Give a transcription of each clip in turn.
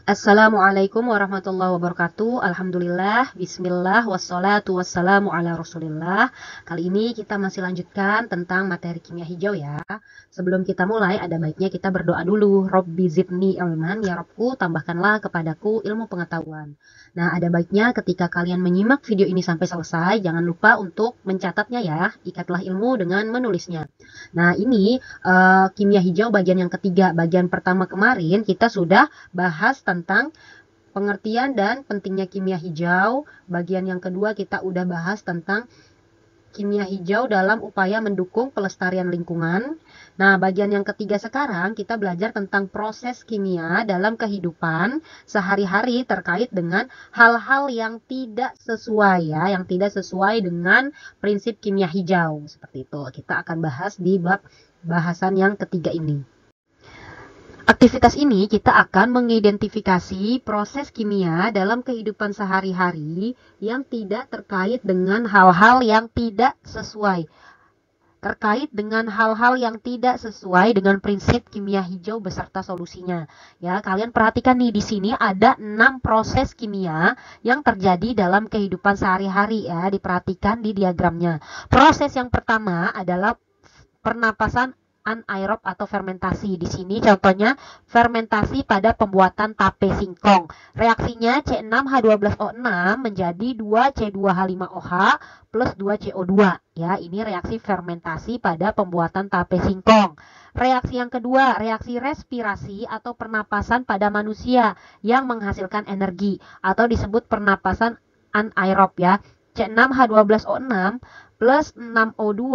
Assalamualaikum warahmatullahi wabarakatuh. Alhamdulillah, bismillah, wassalatu wassalamu ala rasulillah. Kali ini kita masih lanjutkan tentang materi kimia hijau ya. Sebelum kita mulai, ada baiknya kita berdoa dulu. Robbi zidni ilman, ya Robku, tambahkanlah kepadaku ilmu pengetahuan. Nah, ada baiknya ketika kalian menyimak video ini sampai selesai, jangan lupa untuk mencatatnya ya. Ikatlah ilmu dengan menulisnya. Nah, ini kimia hijau bagian yang ketiga. Bagian pertama kemarin kita sudah bahas tentang pengertian dan pentingnya kimia hijau. Bagian yang kedua kita udah bahas tentang kimia hijau dalam upaya mendukung pelestarian lingkungan. Nah, bagian yang ketiga sekarang kita belajar tentang proses kimia dalam kehidupan sehari-hari terkait dengan hal-hal yang tidak sesuai ya, yang tidak sesuai dengan prinsip kimia hijau. Seperti itu. Kita akan bahas di bab bahasan yang ketiga ini. Aktivitas ini kita akan mengidentifikasi proses kimia dalam kehidupan sehari-hari yang tidak terkait dengan hal-hal yang tidak sesuai. Terkait dengan hal-hal yang tidak sesuai dengan prinsip kimia hijau beserta solusinya. Ya, kalian perhatikan nih di sini ada 6 proses kimia yang terjadi dalam kehidupan sehari-hari ya, diperhatikan di diagramnya. Proses yang pertama adalah pernapasan anaerob atau fermentasi. Di sini contohnya fermentasi pada pembuatan tape singkong. Reaksinya C6H12O6 menjadi 2C2H5OH plus 2CO2. Ya, ini reaksi fermentasi pada pembuatan tape singkong. Reaksi yang kedua, reaksi respirasi atau pernapasan pada manusia yang menghasilkan energi atau disebut pernapasan anaerob ya. C6H12O6 plus 6O2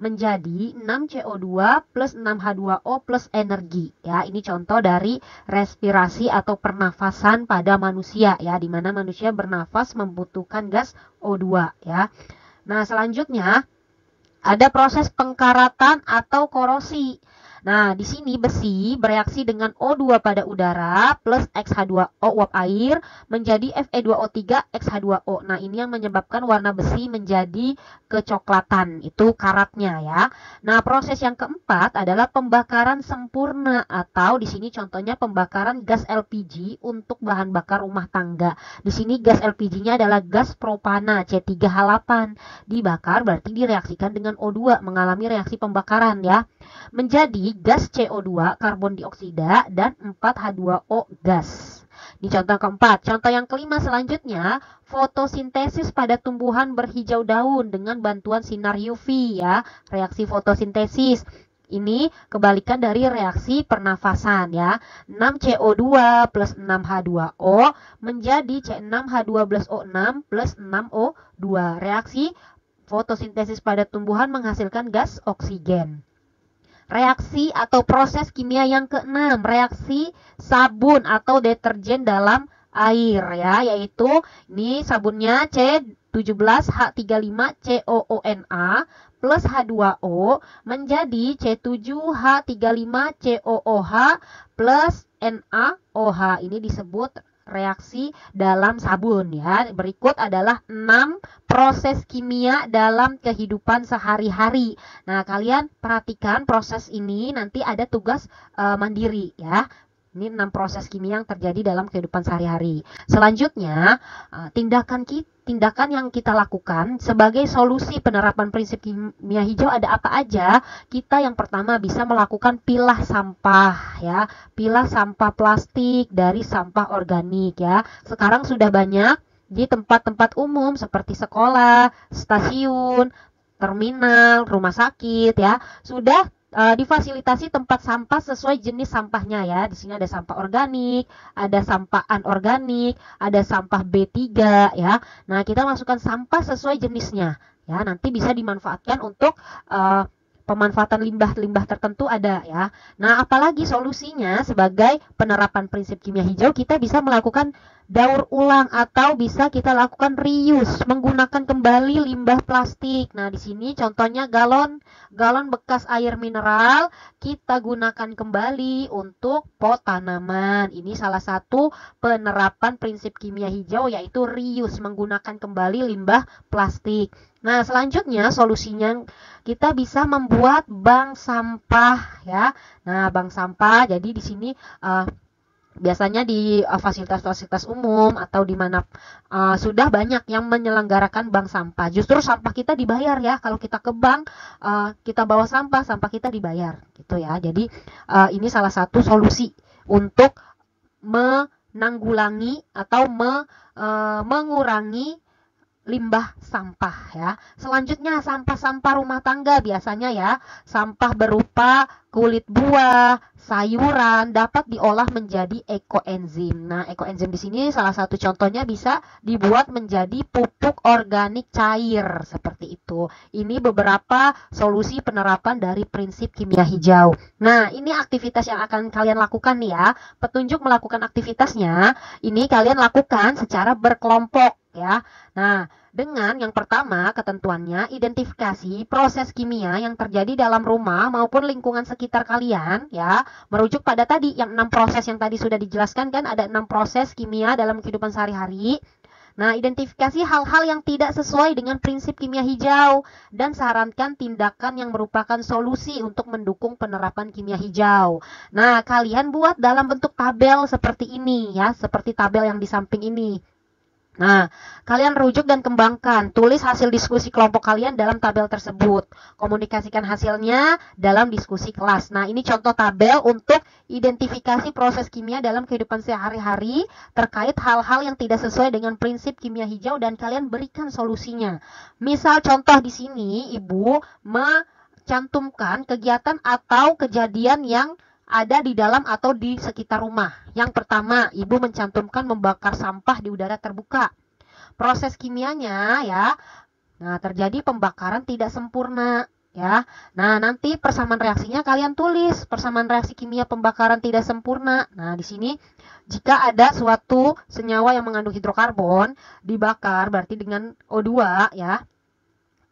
menjadi 6CO2 plus 6H2O plus energi ya. Ini contoh dari respirasi atau pernafasan pada manusia ya, di mana manusia bernafas membutuhkan gas O2 ya. Nah, selanjutnya ada proses pengkaratan atau korosi. Nah, di sini besi bereaksi dengan O2 pada udara plus X2O uap air menjadi Fe2O3 X2O. Nah, ini yang menyebabkan warna besi menjadi kecoklatan. Itu karatnya ya. Nah, proses yang keempat adalah pembakaran sempurna atau di sini contohnya pembakaran gas LPG untuk bahan bakar rumah tangga. Di sini gas LPG-nya adalah gas propana C3H8. Dibakar berarti direaksikan dengan O2 mengalami reaksi pembakaran ya. Menjadi gas CO2, karbon dioksida, dan 4H2O gas. Ini contoh keempat. Contoh yang kelima selanjutnya, fotosintesis pada tumbuhan berhijau daun dengan bantuan sinar UV ya. Reaksi fotosintesis. Ini kebalikan dari reaksi pernafasan ya. 6CO2 plus 6H2O menjadi C6H12O6 plus 6O2. Reaksi fotosintesis pada tumbuhan menghasilkan gas oksigen. Reaksi atau proses kimia yang keenam, reaksi sabun atau deterjen dalam air ya, yaitu ini sabunnya C17H35COONA plus H2O menjadi C7H35COOH plus NaOH. Ini disebut reaksi dalam sabun ya. Berikut adalah 6 proses kimia dalam kehidupan sehari-hari. Nah, kalian perhatikan proses ini nanti ada tugas mandiri ya. Ini 6 proses kimia yang terjadi dalam kehidupan sehari-hari. Selanjutnya, tindakan yang kita lakukan sebagai solusi penerapan prinsip kimia hijau ada apa aja? Kita yang pertama bisa melakukan pilah sampah ya. Pilah sampah plastik dari sampah organik ya. Sekarang sudah banyak di tempat-tempat umum seperti sekolah, stasiun, terminal, rumah sakit ya. Sudah difasilitasi tempat sampah sesuai jenis sampahnya ya. Di sini ada sampah organik, ada sampah anorganik, ada sampah B3 ya. Nah, kita masukkan sampah sesuai jenisnya ya. Nanti bisa dimanfaatkan untuk pemanfaatan limbah-limbah tertentu ada ya. Nah, apalagi solusinya sebagai penerapan prinsip kimia hijau, kita bisa melakukan daur ulang atau bisa kita lakukan reuse, menggunakan kembali limbah plastik. Nah, di sini contohnya galon bekas air mineral kita gunakan kembali untuk pot tanaman. Ini salah satu penerapan prinsip kimia hijau yaitu reuse, menggunakan kembali limbah plastik. Nah, selanjutnya solusinya kita bisa membuat bank sampah ya. Nah, bank sampah jadi di sini Biasanya di fasilitas-fasilitas umum atau di mana sudah banyak yang menyelenggarakan bank sampah. Justru sampah kita dibayar ya. Kalau kita ke bank, kita bawa sampah, sampah kita dibayar gitu ya. Jadi ini salah satu solusi untuk menanggulangi atau mengurangi limbah sampah ya. Selanjutnya sampah-sampah rumah tangga biasanya ya, sampah berupa kulit buah, sayuran dapat diolah menjadi ekoenzim. Nah, ekoenzim di sini salah satu contohnya bisa dibuat menjadi pupuk organik cair seperti itu. Ini beberapa solusi penerapan dari prinsip kimia hijau. Nah, ini aktivitas yang akan kalian lakukan nih ya. Petunjuk melakukan aktivitasnya, ini kalian lakukan secara berkelompok ya. Nah, dengan yang pertama ketentuannya identifikasi proses kimia yang terjadi dalam rumah maupun lingkungan sekitar kalian ya. Merujuk pada tadi yang 6 proses yang tadi sudah dijelaskan kan, ada 6 proses kimia dalam kehidupan sehari-hari. Nah, identifikasi hal-hal yang tidak sesuai dengan prinsip kimia hijau dan sarankan tindakan yang merupakan solusi untuk mendukung penerapan kimia hijau. Nah, kalian buat dalam bentuk tabel seperti ini ya, seperti tabel yang di samping ini. Nah, kalian rujuk dan kembangkan. Tulis hasil diskusi kelompok kalian dalam tabel tersebut. Komunikasikan hasilnya dalam diskusi kelas. Nah, ini contoh tabel untuk identifikasi proses kimia dalam kehidupan sehari-hari terkait hal-hal yang tidak sesuai dengan prinsip kimia hijau dan kalian berikan solusinya. Misal contoh di sini, Ibu mencantumkan kegiatan atau kejadian yang ada di dalam atau di sekitar rumah. Yang pertama, Ibu mencantumkan membakar sampah di udara terbuka. Proses kimianya ya, nah terjadi pembakaran tidak sempurna ya. Nah, nanti persamaan reaksinya kalian tulis, persamaan reaksi kimia pembakaran tidak sempurna. Nah, di sini jika ada suatu senyawa yang mengandung hidrokarbon dibakar berarti dengan O2 ya.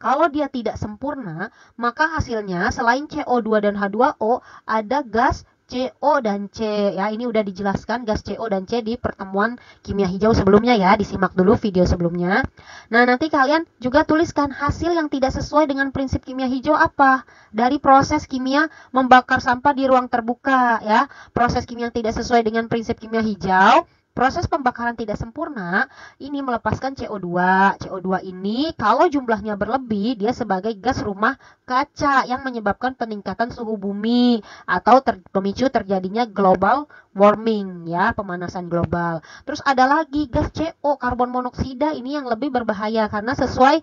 Kalau dia tidak sempurna, maka hasilnya selain CO2 dan H2O, ada gas CO dan C. Ya, ini udah dijelaskan gas CO dan C di pertemuan kimia hijau sebelumnya ya. Disimak dulu video sebelumnya. Nah, nanti kalian juga tuliskan hasil yang tidak sesuai dengan prinsip kimia hijau apa? Dari proses kimia membakar sampah di ruang terbuka ya. Proses kimia yang tidak sesuai dengan prinsip kimia hijau. Proses pembakaran tidak sempurna ini melepaskan CO2. CO2 ini kalau jumlahnya berlebih, dia sebagai gas rumah kaca yang menyebabkan peningkatan suhu bumi atau pemicu terjadinya global warming ya, pemanasan global. Terus ada lagi gas CO, karbon monoksida, ini yang lebih berbahaya karena sesuai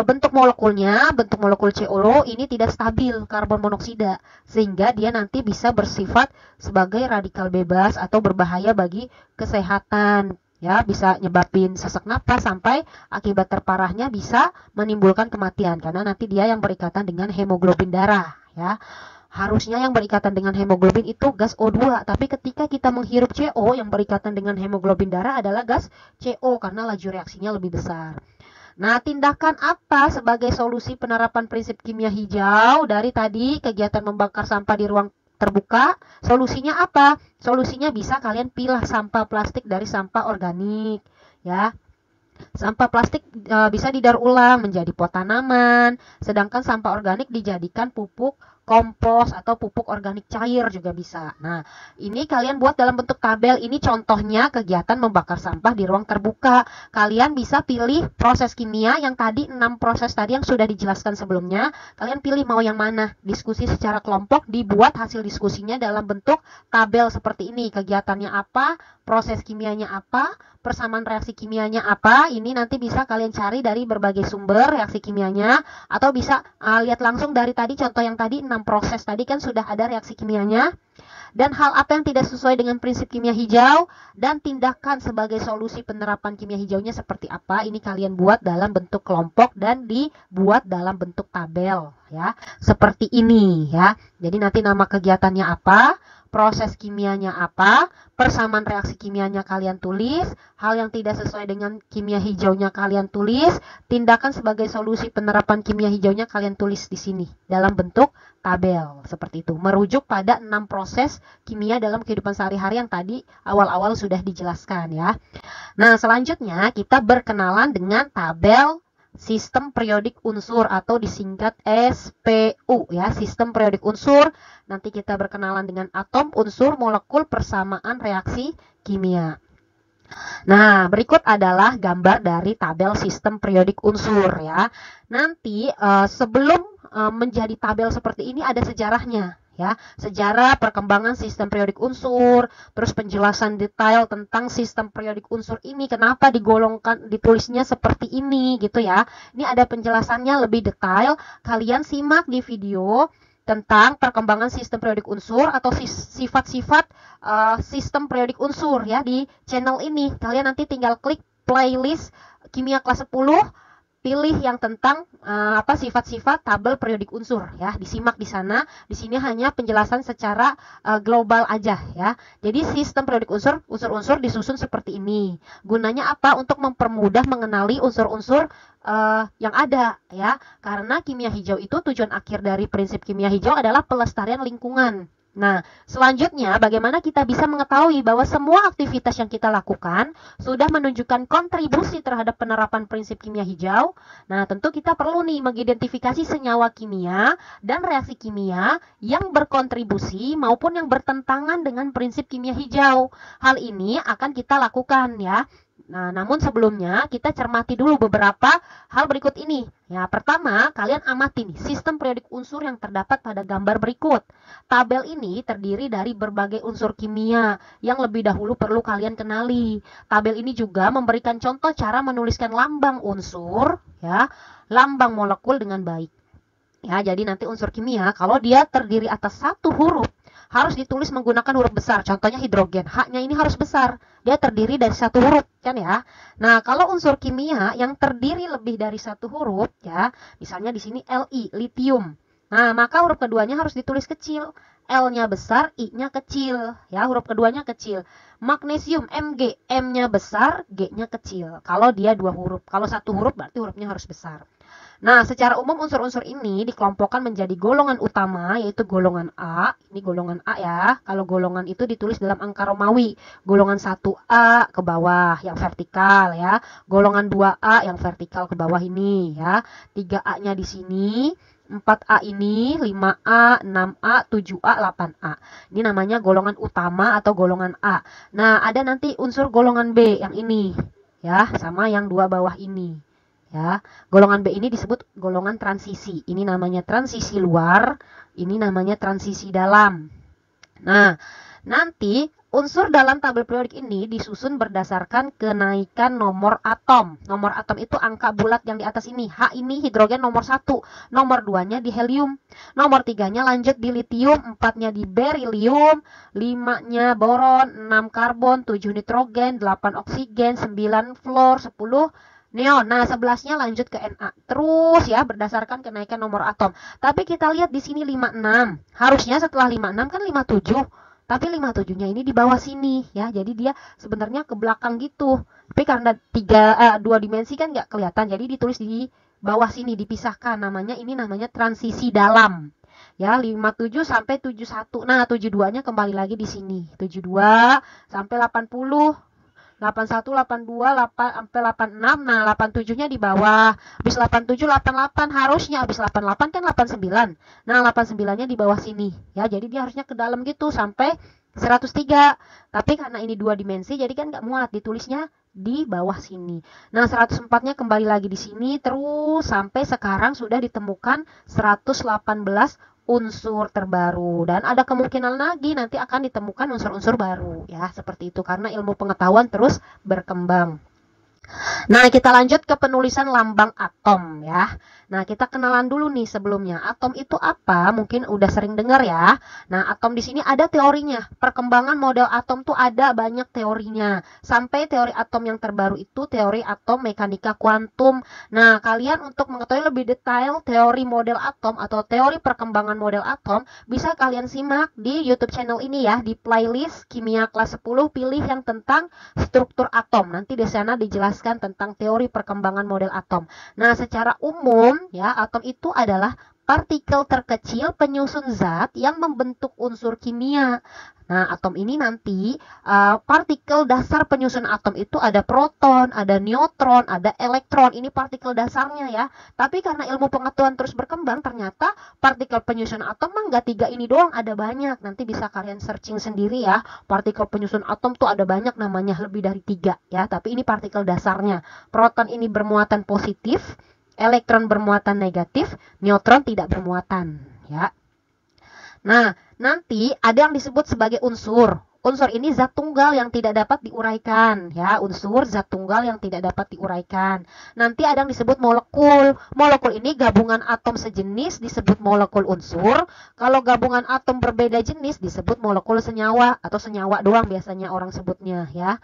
bentuk molekulnya, bentuk molekul CO ini tidak stabil karbon monoksida, sehingga dia nanti bisa bersifat sebagai radikal bebas atau berbahaya bagi kesehatan ya, bisa nyebabin sesak napas sampai akibat terparahnya bisa menimbulkan kematian karena nanti dia yang berikatan dengan hemoglobin darah ya. Harusnya yang berikatan dengan hemoglobin itu gas O2, tapi ketika kita menghirup CO yang berikatan dengan hemoglobin darah adalah gas CO karena laju reaksinya lebih besar. Nah, tindakan apa sebagai solusi penerapan prinsip kimia hijau dari tadi kegiatan membakar sampah di ruang terbuka? Solusinya apa? Solusinya bisa kalian pilah sampah plastik dari sampah organik, ya. Sampah plastik bisa didaur ulang menjadi pot tanaman, sedangkan sampah organik dijadikan pupuk kompos atau pupuk organik cair juga bisa. Nah, ini kalian buat dalam bentuk tabel. Ini contohnya kegiatan membakar sampah di ruang terbuka. Kalian bisa pilih proses kimia yang tadi 6 proses tadi yang sudah dijelaskan sebelumnya. Kalian pilih mau yang mana. Diskusi secara kelompok, dibuat hasil diskusinya dalam bentuk tabel seperti ini. Kegiatannya apa, proses kimianya apa, persamaan reaksi kimianya apa. Ini nanti bisa kalian cari dari berbagai sumber reaksi kimianya, atau bisa lihat langsung dari tadi contoh yang tadi 6 proses tadi kan sudah ada reaksi kimianya. Dan hal apa yang tidak sesuai dengan prinsip kimia hijau dan tindakan sebagai solusi penerapan kimia hijaunya seperti apa, ini kalian buat dalam bentuk kelompok dan dibuat dalam bentuk tabel ya. Seperti ini ya. Jadi nanti nama kegiatannya apa, proses kimianya apa, persamaan reaksi kimianya kalian tulis, hal yang tidak sesuai dengan kimia hijaunya kalian tulis, tindakan sebagai solusi penerapan kimia hijaunya kalian tulis di sini dalam bentuk tabel seperti itu. Merujuk pada 6 proses kimia dalam kehidupan sehari-hari yang tadi awal-awal sudah dijelaskan ya. Nah, selanjutnya kita berkenalan dengan tabel sistem periodik unsur atau disingkat SPU ya, sistem periodik unsur. Nanti kita berkenalan dengan atom, unsur, molekul, persamaan reaksi kimia. Nah, berikut adalah gambar dari tabel sistem periodik unsur ya. Nanti sebelum menjadi tabel seperti ini ada sejarahnya ya. Sejarah perkembangan sistem periodik unsur, terus penjelasan detail tentang sistem periodik unsur ini, kenapa digolongkan, ditulisnya seperti ini gitu ya. Ini ada penjelasannya lebih detail. Kalian simak di video tentang perkembangan sistem periodik unsur atau sifat-sifat sistem periodik unsur ya di channel ini. Kalian nanti tinggal klik playlist kimia kelas 10, pilih yang tentang sifat-sifat tabel periodik unsur ya, disimak di sana. Di sini hanya penjelasan secara global aja ya. Jadi sistem periodik unsur-unsur disusun seperti ini. Gunanya apa? Untuk mempermudah mengenali unsur-unsur yang ada ya. Karena kimia hijau itu tujuan akhir dari prinsip kimia hijau adalah pelestarian lingkungan. Nah, selanjutnya bagaimana kita bisa mengetahui bahwa semua aktivitas yang kita lakukan sudah menunjukkan kontribusi terhadap penerapan prinsip kimia hijau. Nah, tentu kita perlu nih mengidentifikasi senyawa kimia dan reaksi kimia yang berkontribusi maupun yang bertentangan dengan prinsip kimia hijau. Hal ini akan kita lakukan ya. Nah, namun sebelumnya kita cermati dulu beberapa hal berikut ini. Ya, pertama, kalian amati nih sistem periodik unsur yang terdapat pada gambar berikut. Tabel ini terdiri dari berbagai unsur kimia yang lebih dahulu perlu kalian kenali. Tabel ini juga memberikan contoh cara menuliskan lambang unsur, ya, lambang molekul dengan baik. Ya, jadi nanti unsur kimia kalau dia terdiri atas satu huruf harus ditulis menggunakan huruf besar. Contohnya hidrogen, H-nya ini harus besar. Dia terdiri dari satu huruf, kan ya. Nah, kalau unsur kimia yang terdiri lebih dari satu huruf, ya, misalnya di sini Li, litium. Nah, maka huruf keduanya harus ditulis kecil. L-nya besar, I-nya kecil. Ya, huruf keduanya kecil. Magnesium, Mg, M-nya besar, G-nya kecil. Kalau dia dua huruf. Kalau satu huruf berarti hurufnya harus besar. Nah, secara umum unsur-unsur ini dikelompokkan menjadi golongan utama, yaitu golongan A. Ini golongan A ya. Kalau golongan itu ditulis dalam angka Romawi. Golongan 1A ke bawah yang vertikal ya. Golongan 2A yang vertikal ke bawah ini ya. 3A-nya di sini. 4A ini, 5A, 6A, 7A, 8A. Ini namanya golongan utama atau golongan A. Nah, ada nanti unsur golongan B yang ini ya, sama yang dua bawah ini. Ya, golongan B ini disebut golongan transisi. Ini namanya transisi luar, ini namanya transisi dalam. Nah, nanti unsur dalam tabel periodik ini disusun berdasarkan kenaikan nomor atom. Nomor atom itu angka bulat yang di atas ini. H ini hidrogen nomor 1, nomor 2-nya di helium, nomor 3-nya lanjut di litium, 4-nya di berilium, 5-nya boron, 6 karbon, 7 nitrogen, 8 oksigen, 9 fluor, 10 neon. Nah, 11-nya lanjut ke Na. Terus ya berdasarkan kenaikan nomor atom. Tapi kita lihat di sini 56. Harusnya setelah 56 kan 57. Tapi 57-nya ini di bawah sini ya. Jadi dia sebenarnya ke belakang gitu. Tapi karena 2 dimensi kan nggak kelihatan. Jadi ditulis di bawah sini, dipisahkan. Ini namanya transisi dalam. Ya, 57 sampai 71. Nah, 72-nya kembali lagi di sini. 72 sampai 80. 81, 82, 8, sampai 86. Nah, 87-nya di bawah. Habis 87, 88 harusnya. Habis 88 kan 89. Nah, 89-nya di bawah sini. Ya, jadi dia harusnya ke dalam gitu sampai 103. Tapi karena ini 2 dimensi, jadi kan nggak muat. Ditulisnya di bawah sini. Nah, 104-nya kembali lagi di sini. Terus sampai sekarang sudah ditemukan 118 unsur terbaru, dan ada kemungkinan lagi nanti akan ditemukan unsur-unsur baru ya, seperti itu karena ilmu pengetahuan terus berkembang. Nah, kita lanjut ke penulisan lambang atom ya. Nah, kita kenalan dulu nih sebelumnya. Atom itu apa? Mungkin udah sering dengar ya. Nah, atom di sini ada teorinya. Perkembangan model atom tuh ada banyak teorinya. Sampai teori atom yang terbaru itu teori atom mekanika kuantum. Nah, kalian untuk mengetahui lebih detail teori model atom atau teori perkembangan model atom, bisa kalian simak di YouTube channel ini ya, di playlist Kimia Kelas 10, pilih yang tentang struktur atom. Nanti di sana dijelaskan tentang teori perkembangan model atom. Nah, secara umum ya, atom itu adalah partikel terkecil penyusun zat yang membentuk unsur kimia. Nah, atom ini nanti partikel dasar penyusun atom itu ada proton, ada neutron, ada elektron. Ini partikel dasarnya ya. Tapi karena ilmu pengetahuan terus berkembang, ternyata partikel penyusun atom mah nggak 3 ini doang, ada banyak. Nanti bisa kalian searching sendiri ya. Partikel penyusun atom tuh ada banyak, namanya lebih dari 3 ya. Tapi ini partikel dasarnya. Proton ini bermuatan positif, elektron bermuatan negatif, neutron tidak bermuatan ya. Nah, nanti ada yang disebut sebagai unsur. Unsur ini zat tunggal yang tidak dapat diuraikan ya, unsur zat tunggal yang tidak dapat diuraikan. Nanti ada yang disebut molekul. Molekul ini gabungan atom sejenis disebut molekul unsur. Kalau gabungan atom berbeda jenis disebut molekul senyawa atau senyawa doang biasanya orang sebutnya ya.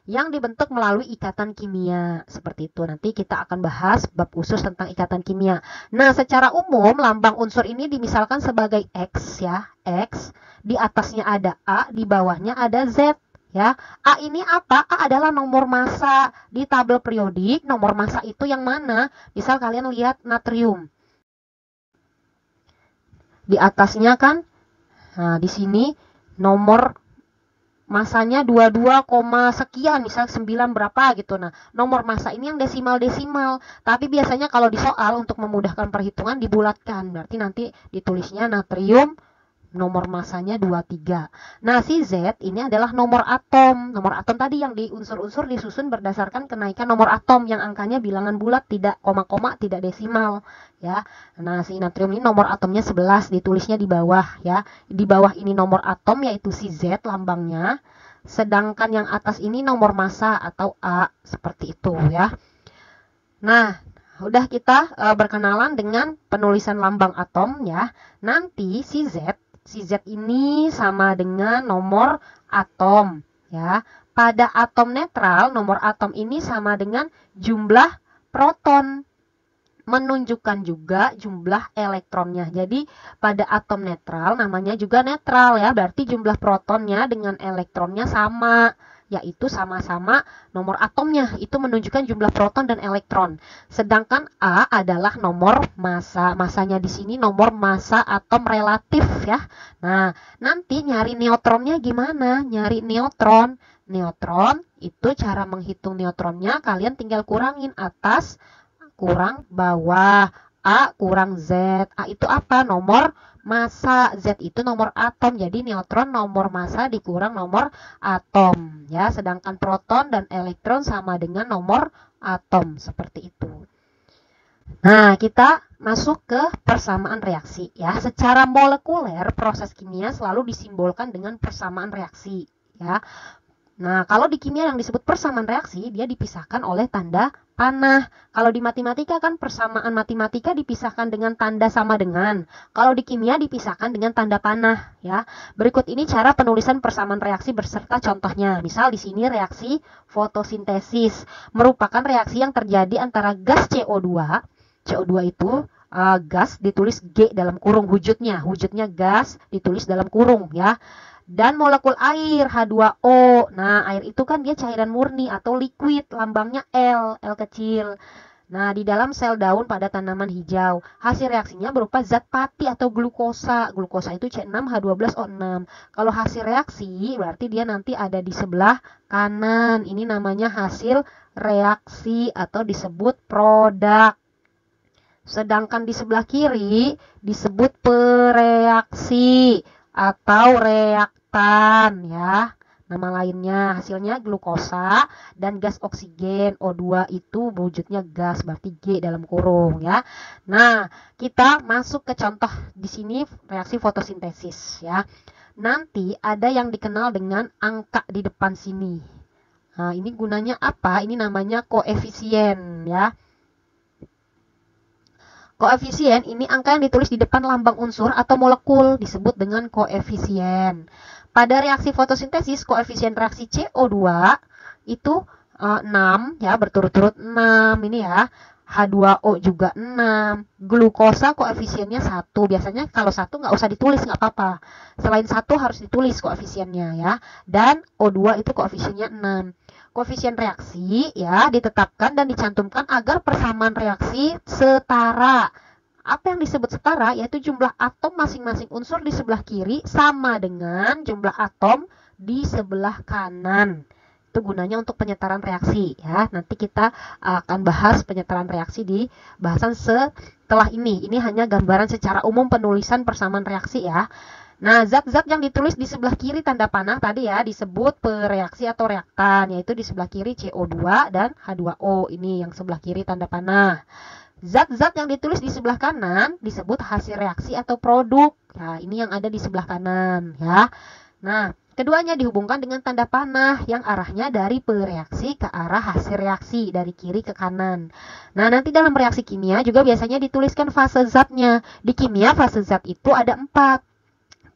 Yang dibentuk melalui ikatan kimia. Seperti itu. Nanti kita akan bahas bab khusus tentang ikatan kimia. Nah, secara umum lambang unsur ini dimisalkan sebagai X ya, X. Di atasnya ada A, di bawahnya ada Z ya. A ini apa? A adalah nomor massa di tabel periodik. Nomor massa itu yang mana? Misal kalian lihat natrium. Di atasnya kan, nah di sini nomor masanya 22, sekian, misal 9 berapa gitu. Nah, nomor massa ini yang desimal-desimal. Tapi biasanya kalau di soal untuk memudahkan perhitungan dibulatkan. Berarti nanti ditulisnya natrium nomor masanya 23. Nah, si Z ini adalah nomor atom. Nomor atom tadi yang di unsur-unsur disusun berdasarkan kenaikan nomor atom yang angkanya bilangan bulat, tidak koma-koma, tidak desimal ya. Nah, si natrium ini nomor atomnya 11, ditulisnya di bawah ya. Di bawah ini nomor atom yaitu si Z lambangnya. Sedangkan yang atas ini nomor massa atau A, seperti itu ya. Nah, udah kita berkenalan dengan penulisan lambang atom ya. Nanti si Z ini sama dengan nomor atom ya. Pada atom netral, nomor atom ini sama dengan jumlah proton, menunjukkan juga jumlah elektronnya. Jadi pada atom netral namanya juga netral ya, berarti jumlah protonnya dengan elektronnya sama, yaitu sama-sama nomor atomnya, itu menunjukkan jumlah proton dan elektron. Sedangkan A adalah nomor massa. Massanya di sini nomor massa atom relatif ya. Nah, nanti nyari neutronnya gimana? Nyari neutron. Neutron itu cara menghitung neutronnya kalian tinggal kurangin atas kurang bawah. A kurang Z. A itu apa? Nomor massa. Z itu nomor atom. Jadi neutron nomor massa dikurang nomor atom ya. Sedangkan proton dan elektron sama dengan nomor atom. Seperti itu. Nah, kita masuk ke persamaan reaksi ya. Secara molekuler proses kimia selalu disimbolkan dengan persamaan reaksi ya. Nah, kalau di kimia yang disebut persamaan reaksi, dia dipisahkan oleh tanda panah. Kalau di matematika kan persamaan matematika dipisahkan dengan tanda sama dengan. Kalau di kimia dipisahkan dengan tanda panah ya. Berikut ini cara penulisan persamaan reaksi beserta contohnya. Misal di sini reaksi fotosintesis merupakan reaksi yang terjadi antara gas CO2. CO2 itu gas ditulis G dalam kurung wujudnya. Wujudnya gas ditulis dalam kurung ya. Dan molekul air H2O. Nah, air itu kan dia cairan murni atau liquid, lambangnya L kecil. Nah, di dalam sel daun pada tanaman hijau, hasil reaksinya berupa zat pati atau glukosa. Glukosa itu C6H12O6. Kalau hasil reaksi, berarti dia nanti ada di sebelah kanan. Ini namanya hasil reaksi atau disebut produk. Sedangkan di sebelah kiri disebut pereaksi atau reaktan ya. Nama lainnya hasilnya glukosa dan gas oksigen. O2 itu wujudnya gas, berarti G dalam kurung ya. Nah, kita masuk ke contoh di sini reaksi fotosintesis ya. Nanti ada yang dikenal dengan angka di depan sini. Nah, ini gunanya apa? Ini namanya koefisien ya. Koefisien ini angka yang ditulis di depan lambang unsur atau molekul disebut dengan koefisien. Pada reaksi fotosintesis, koefisien reaksi CO2 itu 6 ya, berturut-turut 6 ini ya. H2O juga 6. Glukosa koefisiennya 1. Biasanya kalau 1 nggak usah ditulis, nggak apa-apa. Selain 1 harus ditulis koefisiennya ya. Dan O2 itu koefisiennya 6. Koefisien reaksi ya ditetapkan dan dicantumkan agar persamaan reaksi setara Apa yang disebut setara? Yaitu jumlah atom masing-masing unsur di sebelah kiri sama dengan jumlah atom di sebelah kanan. Itu gunanya untuk penyetaran reaksi ya. Nanti kita akan bahas penyetaran reaksi di bahasan setelah ini. Ini hanya gambaran secara umum penulisan persamaan reaksi ya. Nah, zat-zat yang ditulis di sebelah kiri tanda panah tadi ya disebut pereaksi atau reaktan, yaitu di sebelah kiri CO2 dan H2O. Ini yang sebelah kiri tanda panah. Zat-zat yang ditulis di sebelah kanan disebut hasil reaksi atau produk. Nah, ini yang ada di sebelah kanan ya. Nah, keduanya dihubungkan dengan tanda panah yang arahnya dari pereaksi ke arah hasil reaksi dari kiri ke kanan. Nah, nanti dalam reaksi kimia juga biasanya dituliskan fase zatnya. Di kimia fase zat itu ada 4.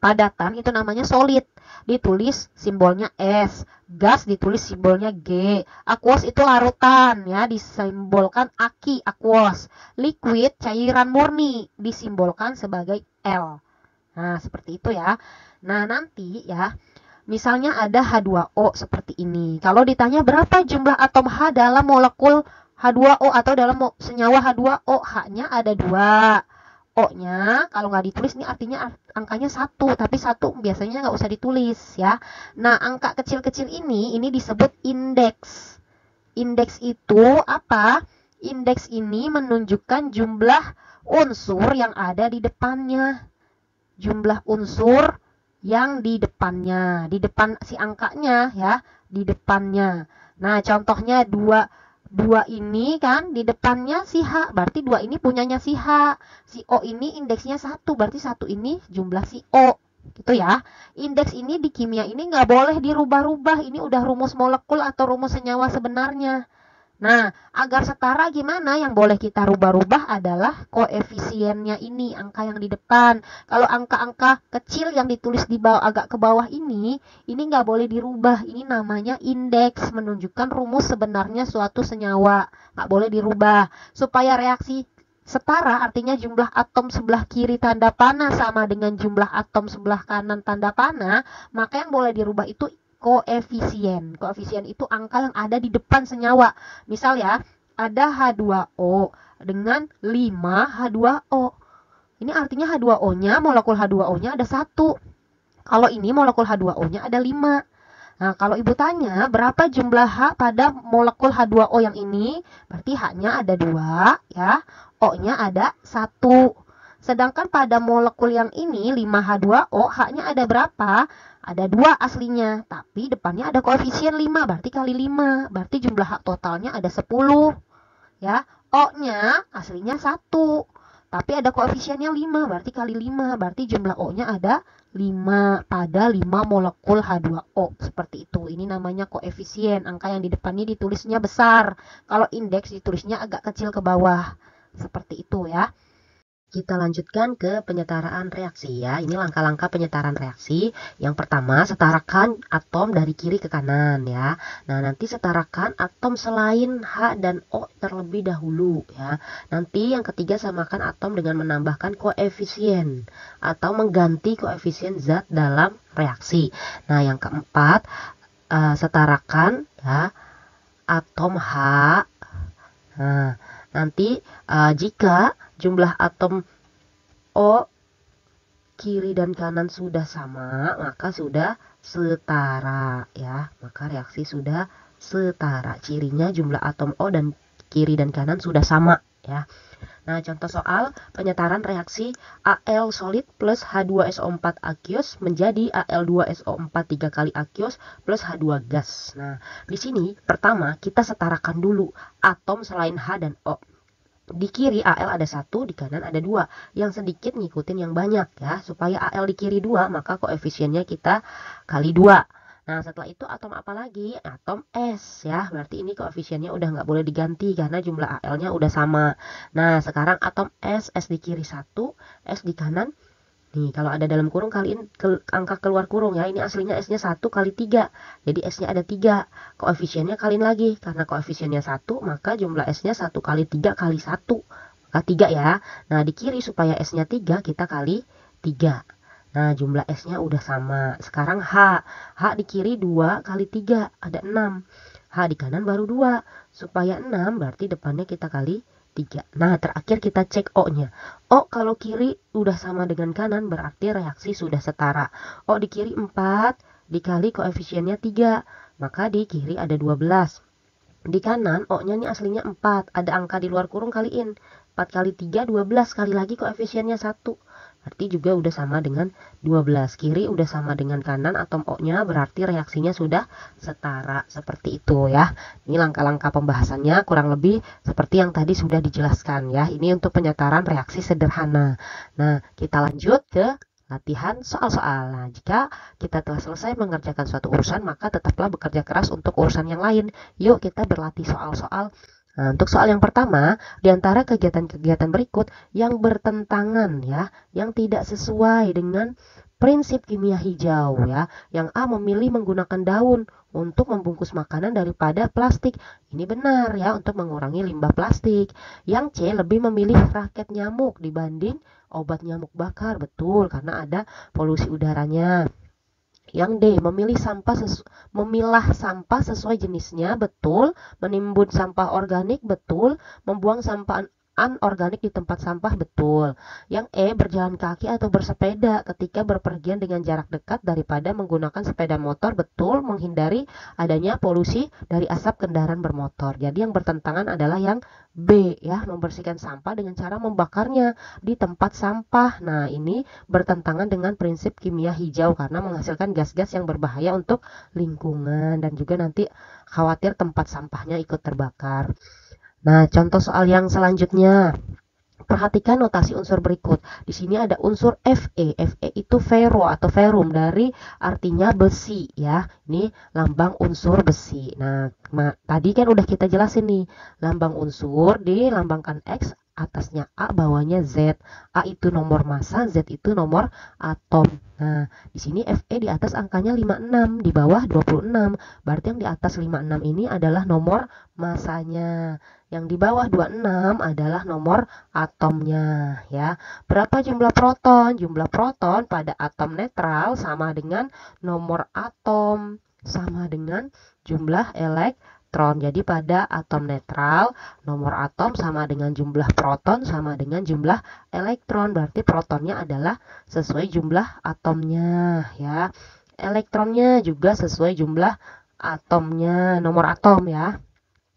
Padatan itu namanya solid, ditulis simbolnya S. Gas ditulis simbolnya G. Aquos itu larutan ya, disimbolkan Aki, aquos. Liquid cairan murni disimbolkan sebagai L. Nah, seperti itu ya. Nah, nanti ya, misalnya ada H2O seperti ini. Kalau ditanya berapa jumlah atom H dalam molekul H2O atau dalam senyawa H2O, H-nya ada 2. O-nya kalau nggak ditulis ini artinya angkanya 1, tapi 1 biasanya nggak usah ditulis ya. Nah, angka kecil-kecil ini disebut indeks. Indeks itu apa? Indeks ini menunjukkan jumlah unsur yang ada di depannya. Jumlah unsur yang di depannya, di depan si angkanya ya, di depannya. Nah, contohnya 2 ini kan di depannya si H, berarti 2 ini punyanya si H. Si O ini indeksnya 1, berarti 1 ini jumlah si O. Gitu ya. Indeks ini di kimia ini nggak boleh dirubah-rubah. Ini udah rumus molekul atau rumus senyawa sebenarnya. Nah, agar setara gimana? Yang boleh kita rubah-rubah adalah koefisiennya ini, angka yang di depan. Kalau angka-angka kecil yang ditulis di bawah, agak ke bawah ini nggak boleh dirubah. Ini namanya indeks, menunjukkan rumus sebenarnya suatu senyawa. Nggak boleh dirubah. Supaya reaksi setara, artinya jumlah atom sebelah kiri tanda panah sama dengan jumlah atom sebelah kanan tanda panah, maka yang boleh dirubah itu koefisien. Koefisien itu angka yang ada di depan senyawa. Misal ya, ada H2O dengan 5 H2O. Ini artinya H2O-nya, molekul H2O-nya ada 1. Kalau ini molekul H2O-nya ada 5. Nah, kalau ibu tanya berapa jumlah H pada molekul H2O yang ini, berarti H-nya ada 2 ya, O-nya ada 1. Sedangkan pada molekul yang ini 5H2O, H-nya ada berapa? Ada 2 aslinya, tapi depannya ada koefisien 5, berarti kali 5. Berarti jumlah H totalnya ada 10. Ya, O-nya aslinya 1, tapi ada koefisiennya 5, berarti kali 5. Berarti jumlah O-nya ada 5 pada 5 molekul H2O. Seperti itu. Ini namanya koefisien. Angka yang di depannya ditulisnya besar. Kalau indeks ditulisnya agak kecil ke bawah. Seperti itu ya. Kita lanjutkan ke penyetaraan reaksi ya. Ini langkah-langkah penyetaraan reaksi. Yang pertama, setarakan atom dari kiri ke kanan ya. Nah, nanti setarakan atom selain H dan O terlebih dahulu ya. Nanti yang ketiga, samakan atom dengan menambahkan koefisien atau mengganti koefisien zat dalam reaksi. Nah, yang keempat, setarakan ya atom H. Nah, nanti jika jumlah atom O kiri dan kanan sudah sama, maka sudah setara ya. Maka reaksi sudah setara. Cirinya jumlah atom O dan kiri dan kanan sudah sama ya. Nah, contoh soal penyetaran reaksi Al solid plus H2SO4 aqueous menjadi Al2SO4 3 kali aqueous plus H2 gas. Nah, di sini pertama kita setarakan dulu atom selain H dan O. Di kiri Al ada 1, di kanan ada 2. Yang sedikit ngikutin yang banyak ya. Supaya Al di kiri 2, maka koefisiennya kita kali 2. Nah, setelah itu atom apa lagi? Atom S ya. Berarti ini koefisiennya udah nggak boleh diganti karena jumlah Al-nya udah sama. Nah, sekarang atom S di kiri 1, S di kanan. Nih, kalau ada dalam kurung kaliin angka keluar kurung ya. Ini aslinya S-nya 1 kali 3. Jadi S-nya ada 3. Koefisiennya kaliin lagi. Karena koefisiennya 1, maka jumlah S-nya 1 kali 3 kali 1. Maka 3 ya. Nah, di kiri supaya S-nya 3, kita kali 3. Nah, jumlah S-nya udah sama. Sekarang H. H di kiri 2 kali 3. Ada 6. H di kanan baru 2. Supaya 6, berarti depannya kita kali 3. Nah, terakhir kita cek O-nya. O kalau kiri udah sama dengan kanan berarti reaksi sudah setara. O di kiri 4 dikali koefisiennya 3, maka di kiri ada 12. Di kanan O-nya ini aslinya 4, ada angka di luar kurung kaliin. 4 kali 3 12, kali lagi koefisiennya 1. Berarti juga udah sama dengan 12. Kiri udah sama dengan kanan atom O-nya, berarti reaksinya sudah setara. Seperti itu ya. Ini langkah-langkah pembahasannya kurang lebih seperti yang tadi sudah dijelaskan ya. Ini untuk penyetaran reaksi sederhana. Nah, kita lanjut ke latihan soal-soal. Nah, jika kita telah selesai mengerjakan suatu urusan, maka tetaplah bekerja keras untuk urusan yang lain. Yuk kita berlatih soal-soal. Nah, untuk soal yang pertama, di antara kegiatan-kegiatan berikut yang bertentangan ya, yang tidak sesuai dengan prinsip kimia hijau ya. Yang A memilih menggunakan daun untuk membungkus makanan daripada plastik. Ini benar ya, untuk mengurangi limbah plastik. Yang C lebih memilih raket nyamuk dibanding obat nyamuk bakar. Betul, karena ada polusi udaranya. Yang D, memilah sampah sesuai jenisnya, betul. Menimbun sampah organik, betul. Membuang sampah anorganik di tempat sampah, betul. Yang E, berjalan kaki atau bersepeda ketika berpergian dengan jarak dekat daripada menggunakan sepeda motor, betul. Menghindari adanya polusi dari asap kendaraan bermotor. Jadi yang bertentangan adalah yang B ya, membersihkan sampah dengan cara membakarnya di tempat sampah. Nah, ini bertentangan dengan prinsip kimia hijau karena menghasilkan gas-gas yang berbahaya untuk lingkungan dan juga nanti khawatir tempat sampahnya ikut terbakar. Nah, contoh soal yang selanjutnya. Perhatikan notasi unsur berikut. Di sini ada unsur Fe. Fe itu ferro atau ferrum, dari artinya besi ya. Ini lambang unsur besi. Nah, tadi kan udah kita jelasin nih. Lambang unsur dilambangkan X, atasnya A, bawahnya Z. A itu nomor massa, Z itu nomor atom. Nah, di sini Fe di atas angkanya 56, di bawah 26. Berarti yang di atas 56 ini adalah nomor massanya. Yang di bawah 26 adalah nomor atomnya ya. Berapa jumlah proton? Jumlah proton pada atom netral sama dengan nomor atom sama dengan jumlah elektron. Jadi pada atom netral nomor atom sama dengan jumlah proton sama dengan jumlah elektron. Berarti protonnya adalah sesuai jumlah atomnya ya. Elektronnya juga sesuai jumlah atomnya, nomor atom ya.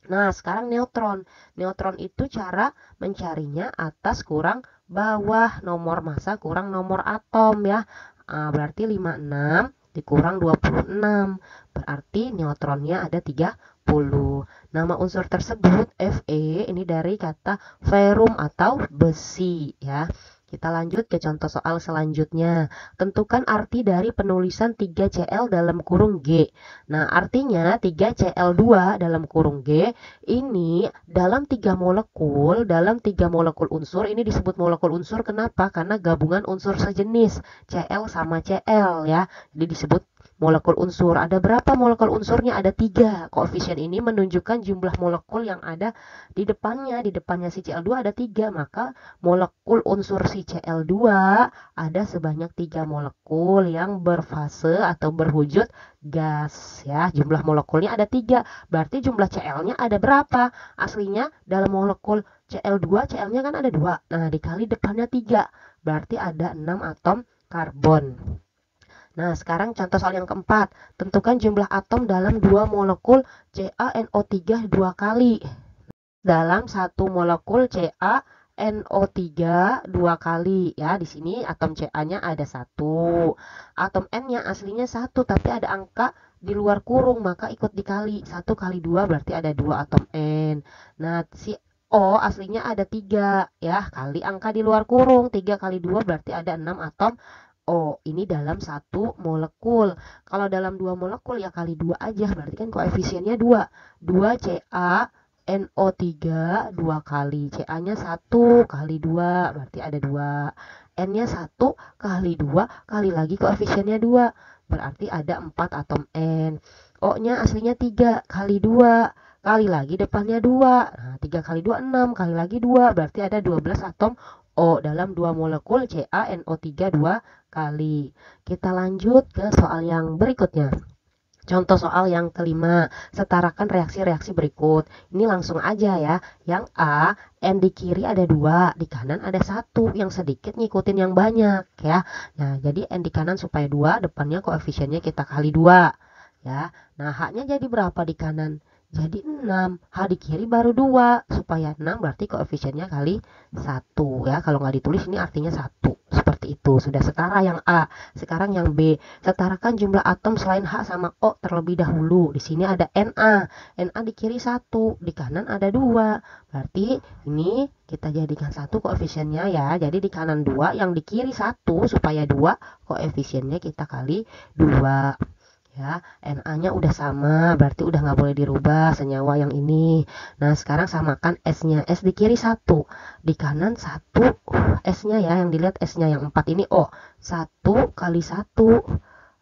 Nah, sekarang neutron. Neutron itu cara mencarinya atas kurang bawah, nomor massa kurang nomor atom ya. Berarti 56 dikurang 26. Berarti neutronnya ada 30. Nama unsur tersebut Fe ini dari kata ferrum atau besi ya. Kita lanjut ke contoh soal selanjutnya. Tentukan arti dari penulisan 3Cl dalam kurung G. Nah, artinya 3Cl2 dalam kurung G ini dalam 3 molekul unsur ini disebut molekul unsur. Kenapa? Karena gabungan unsur sejenis Cl sama Cl ya. Jadi disebut molekul unsur. Ada berapa molekul unsurnya? Ada 3. Koefisien ini menunjukkan jumlah molekul yang ada di depannya. Di depannya si Cl2 ada 3, maka molekul unsur si Cl2 ada sebanyak 3 molekul yang berfase atau berwujud gas ya. Jumlah molekulnya ada 3. Berarti jumlah Cl-nya ada berapa? Aslinya dalam molekul Cl2, Cl-nya kan ada 2. Nah, dikali depannya 3. Berarti ada 6 atom karbon. Nah, sekarang contoh soal yang keempat. Tentukan jumlah atom dalam 2 molekul CaNO3 2 kali. Dalam 1 molekul CaNO3 2 kali ya. Di sini atom Ca-nya ada 1. Atom N-nya aslinya 1 tapi ada angka di luar kurung, maka ikut dikali. 1 kali 2 berarti ada 2 atom N. Nah, si O aslinya ada 3 ya, kali angka di luar kurung. 3 kali 2 berarti ada 6 atom O. Ini dalam 1 molekul. Kalau dalam 2 molekul ya kali 2 aja, berarti kan koefisiennya 2. 2 CaNO3 2 kali. Ca-nya 1 kali 2 berarti ada 2. N-nya 1 kali 2 kali lagi koefisiennya 2. Berarti ada 4 atom N. O-nya aslinya 3 kali 2 kali lagi depannya 2. Nah, 3 kali 2 6 kali lagi 2 berarti ada 12 atom O dalam 2 molekul CaNO3 2 kali. Kita lanjut ke soal yang berikutnya. Contoh soal yang kelima, setarakan reaksi-reaksi berikut. Ini langsung aja ya. Yang A, N di kiri ada 2, di kanan ada 1. Yang sedikit ngikutin yang banyak ya. Nah, jadi N di kanan supaya 2, depannya koefisiennya kita kali 2 ya. Nah, H-nya jadi berapa di kanan? Jadi 6. H di kiri baru 2. Supaya 6 berarti koefisiennya kali 1 ya. Kalau nggak ditulis ini artinya 1. Seperti itu. Sudah setara yang A. Sekarang yang B. Setarakan jumlah atom selain H sama O terlebih dahulu. Di sini ada Na. Na di kiri 1, di kanan ada 2. Berarti ini kita jadikan 1 koefisiennya ya. Jadi di kanan 2, yang di kiri 1 supaya 2 koefisiennya kita kali 2. Ya, Na-nya udah sama, berarti udah nggak boleh dirubah senyawa yang ini. Nah, sekarang samakan S-nya. S di kiri 1, di kanan 1. S-nya ya, yang dilihat S-nya yang 4 ini O. 1 kali 1.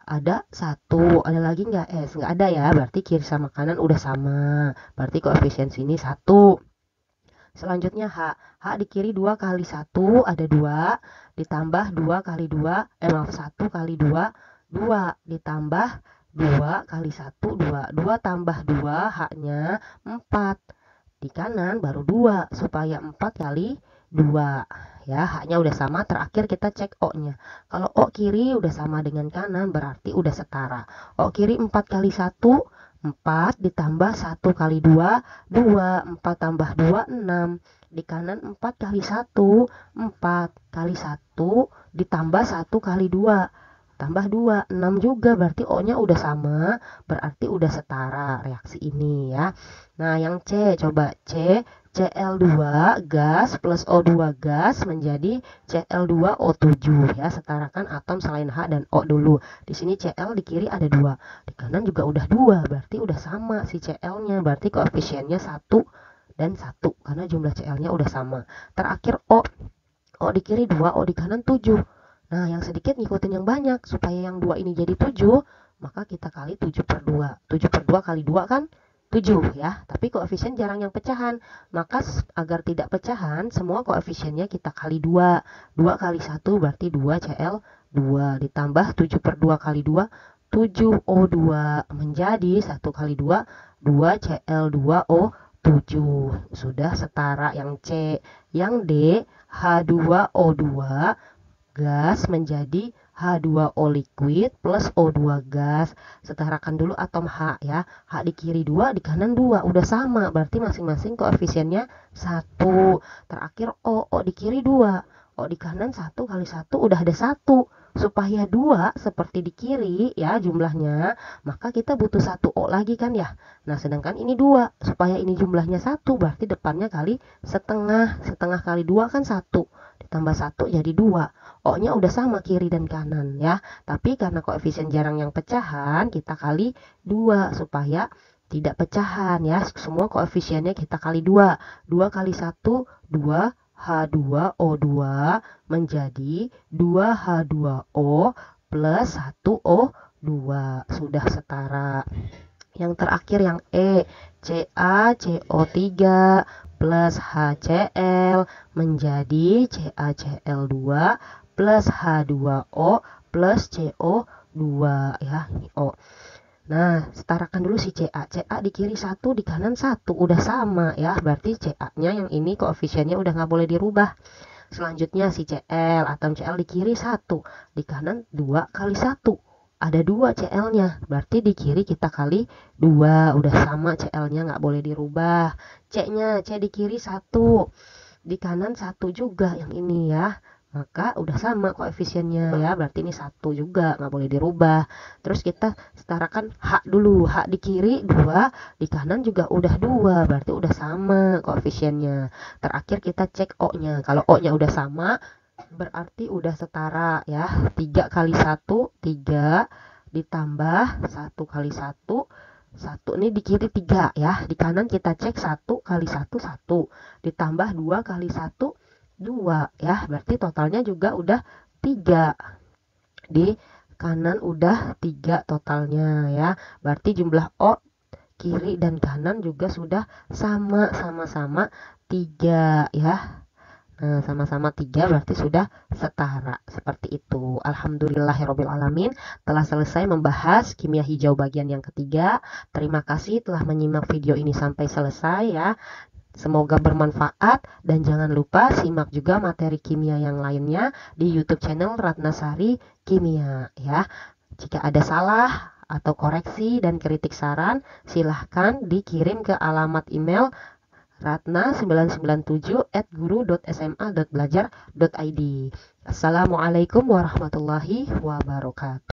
Ada 1, ada lagi nggak S? Nggak ada ya, berarti kiri sama kanan udah sama. Berarti koefisien sini 1. Selanjutnya H. H di kiri 2 kali 1, ada 2. Ditambah 2 kali 2, 1 kali 2, 2. Ditambah 2 kali 1, 2. 2 tambah 2, H-nya 4. Di kanan baru 2, supaya 4 kali 2. Ya, H-nya udah sama, terakhir kita cek O-nya. Kalau O kiri udah sama dengan kanan, berarti udah setara. O kiri 4 kali 1, 4. Ditambah 1 kali 2, 2. 4 tambah 2, 6. Di kanan 4 kali 1, 4 kali 1. Ditambah 1 kali 2. Tambah 2, 6 juga, berarti O-nya udah sama, berarti udah setara reaksi ini ya. Nah, yang C, coba C, Cl2 gas plus O2 gas menjadi Cl2O7 ya. Setarakan atom selain H dan O dulu. Di sini Cl di kiri ada 2, di kanan juga udah 2, berarti udah sama si Cl-nya, berarti koefisiennya 1 dan 1 karena jumlah Cl-nya udah sama. Terakhir O, O di kiri 2, O di kanan 7. Nah, yang sedikit ngikutin yang banyak. Supaya yang 2 ini jadi 7, maka kita kali 7 per 2. 7 per 2 kali 2 kan 7 ya. Tapi koefisien jarang yang pecahan. Maka agar tidak pecahan, semua koefisiennya kita kali 2. 2 kali 1 berarti 2 Cl2. Ditambah 7 per 2 kali 2, 7O2. Menjadi 1 kali 2, 2 Cl2O7. Sudah setara yang C. Yang D, H2O2 gas menjadi H2O liquid plus O2 gas. Setarakan dulu atom H ya. H di kiri 2, di kanan 2. Udah sama, berarti masing-masing koefisiennya 1. Terakhir O, O di kiri 2. O di kanan 1 kali 1 udah ada 1. Supaya 2 seperti di kiri ya jumlahnya, maka kita butuh 1 O lagi kan ya. Nah, sedangkan ini 2. Supaya ini jumlahnya 1, berarti depannya kali setengah. Setengah kali 2 kan 1. Ditambah 1 jadi 2. O-nya udah sama kiri dan kanan ya. Tapi karena koefisien jarang yang pecahan, kita kali 2 supaya tidak pecahan ya. Semua koefisiennya kita kali 2. 2 kali 1, 2 H2O2 menjadi 2H2O plus 1O2. Sudah setara. Yang terakhir yang E, CaCO3 plus HCl menjadi CaCl2 plus H2O plus CO2 ya, ini O. Nah, setarakan dulu si Ca. Ca di kiri 1, di kanan 1, udah sama ya. Berarti Ca-nya yang ini koefisiennya udah nggak boleh dirubah. Selanjutnya si Cl, atom Cl di kiri 1, di kanan 2 kali 1. Ada 2 Cl-nya, berarti di kiri kita kali 2, udah sama Cl-nya nggak boleh dirubah. C-nya, C di kiri 1, di kanan 1 juga yang ini ya. Maka udah sama koefisiennya ya, berarti ini 1 juga, nggak boleh dirubah. Terus kita setarakan H dulu. H di kiri 2, di kanan juga udah 2, berarti udah sama koefisiennya. Terakhir kita cek O-nya. Kalau O-nya udah sama, berarti udah setara ya. 3 kali 1, 3. Ditambah 1 kali 1, 1 ini di kiri 3 ya. Di kanan kita cek 1 kali 1, 1. Ditambah 2 kali 1, 2 ya. Berarti totalnya juga udah 3. Di kanan udah 3 totalnya ya. Berarti jumlah O kiri dan kanan juga sudah sama-sama 3 ya. Nah, sama-sama 3 berarti sudah setara. Seperti itu. Alhamdulillahirabbil alamin, telah selesai membahas kimia hijau bagian yang ketiga. Terima kasih telah menyimak video ini sampai selesai ya. Semoga bermanfaat dan jangan lupa simak juga materi kimia yang lainnya di YouTube channel Ratnasari Kimia ya. Jika ada salah atau koreksi dan kritik saran, silahkan dikirim ke alamat email ratna997@guru.sma.belajar.id. Assalamualaikum warahmatullahi wabarakatuh.